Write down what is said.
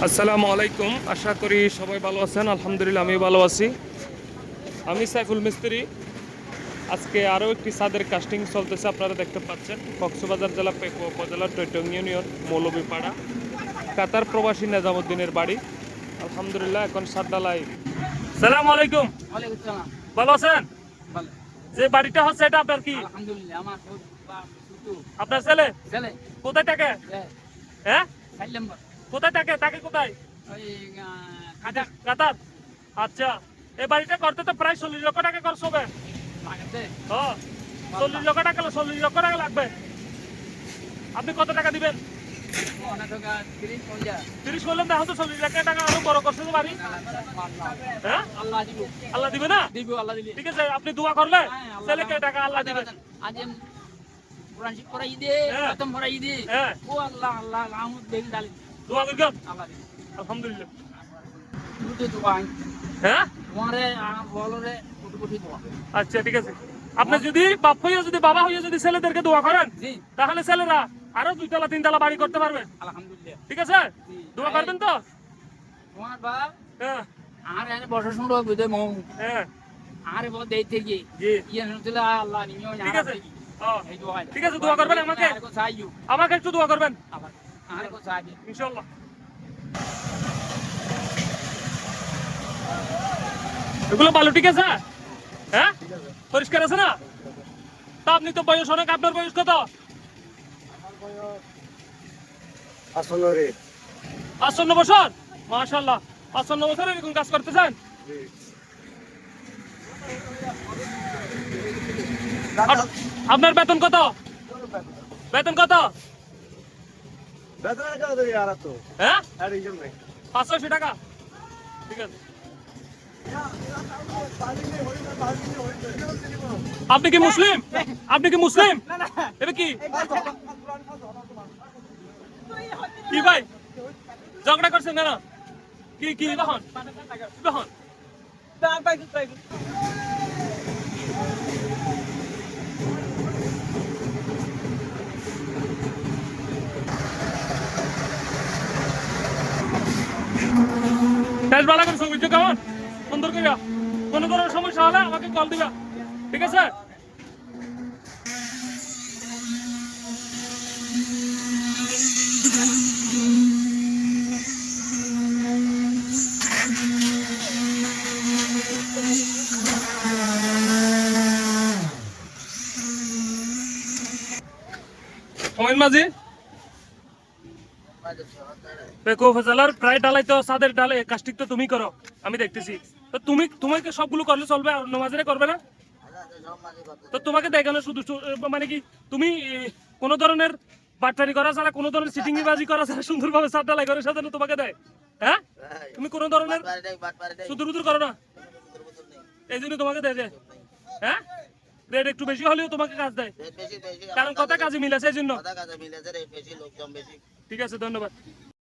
আসসালামু আলাইকুম। আশা করি সবাই ভালো আছেন। আলহামদুলিল্লাহ আমি ভালো আছি। আমি সাইফুল মিস্ত্রি। আজকে আরও একটি ছাদের কাস্টিং চলতেছে, আপনারা দেখতে পাচ্ছেন। কক্সবাজার জেলা পেকুয়া উপজেলার টৈটং ইউনিয়ন মৌলভীপাড়া, কাতার প্রবাসী নেজামুদ্দিনের বাড়ি। আলহামদুলিল্লাহ এখন ছাদ ঢালাই। সালাম আলাইকুম। ওয়ালাইকুম সালাম। ভালো আছেন? ভালো। যে বাড়িটা হচ্ছে এটা আপনার কি? আলহামদুলিল্লাহ আমার ছোট আপনার ছেলে? ছেলে। কোথায় থাকে? হ্যাঁ, 4 নম্বর। কোথায় থাকে? থাকে কোথায়? ওই কাতার। কাতার। আচ্ছা, এই বাড়িটা করতে তো প্রায় 40 লক্ষ টাকা খরচ হবে। লাগাতে হ্যাঁ, 40 লক্ষ টাকা, 40 লক্ষ টাকা লাগবে। আপনি কত টাকা দিবেন? অনেক টাকা 30 30 বললেন, দেখো তো 40 লাখ টাকা আরো বড় করছে তো বাড়ি। হ্যাঁ, আল্লাহ দিব। আল্লাহ দিবে না? দিব আল্লাহ দিলে। ঠিক আছে, আপনি দোয়া করলে হ্যাঁ, আল্লাহ ছেলেকে টাকা আল্লাহ দিবে। আজ কোরআন শিখ পড়াই দে, হ্যাঁ। খতম পড়াই দে। হ্যাঁ। ও আল্লাহ আল্লাহ রহমত দেন দালি। দোয়া করবেন। আল্লাহ দিব। আলহামদুলিল্লাহ। দুটো দোয়া। হ্যাঁ, তোমারে বলরে কোটি কোটি দোয়া। আচ্ছা ঠিক আছে। আপনি যদি বাপ হইয়া, যদি বাবা হইয়া যদি ছেলেদেরকে দোয়া করেন, জি তাহলে ছেলেরা আরো 2 তলা 3 তলা বাড়ি করতে পারবে। আলহামদুলিল্লাহ। ঠিক আছে, জি। দোয়া করবেন তো? তোমার বাপ হ্যাঁ। আর এনে বর্ষা শুনলো বুঝে মৌ হ্যাঁ, আরে বল দেই থেকে জি ইয়ে শুনছিল আল্লাহ নিও ঠিক আছে। এই দোয়া ঠিক আছে, দোয়া করবেন আমাকে। আরে কো চাইও আমাকে একটু দোয়া করবেন আরে কো চাইবে ইনশাআল্লাহ। এগুলো ভালো, ঠিক আছে? হ্যাঁ, পরিষ্কার আছে না? তা আপনি তো বয়স অনেক, আপনার বয়স কত? 55 বছর। মাশাআল্লাহ, 55 বছর এরকম কাজ করতেছেন। আপনার বেতন কত? বেতন কত? হ্যাঁ, 500 টাকা। ঠিক আছে। আপনি কি মুসলিম? আপনি কি মুসলিম? এটা কি কি ভাই, ঝগড়া করছেন কেন? কি কি তখন তখন বেশ ভালো করে সবুজ কেমন সুন্দর করে। কোনো ধরনের সমস্যা হলে আমাকে কল দিবা, ঠিক আছে? মোমিন মাঝি, পেকুয়া উপজেলার প্রায় ডালাই তো ছাদের ডালে কাস্টিক তো তুমি করো, আমি দেখতেছি। তো তোমাকে সবগুলো করলে চলবে, আর নমাজেরে করবে না? তো তোমাকে দেখানো শুধু মানে কি তুমি কোনো ধরনের বাটপারি করা ছাড়া, কোনো ধরনের সিটিং বাজি করা ছাড়া সুন্দরভাবে ছাদ ডালাই করে সাজানো তোমাকে দেয়? হ্যাঁ, তুমি কোনো ধরনের সুদূর উদুর করো না, এই জন্য তোমাকে দেয় যে। হ্যাঁ, রেট একটু বেশি হলেও তোমাকে কাজ দেয়, কারণ কথা কাজে মিলেছে এই জন্য। ঠিক আছে, ধন্যবাদ।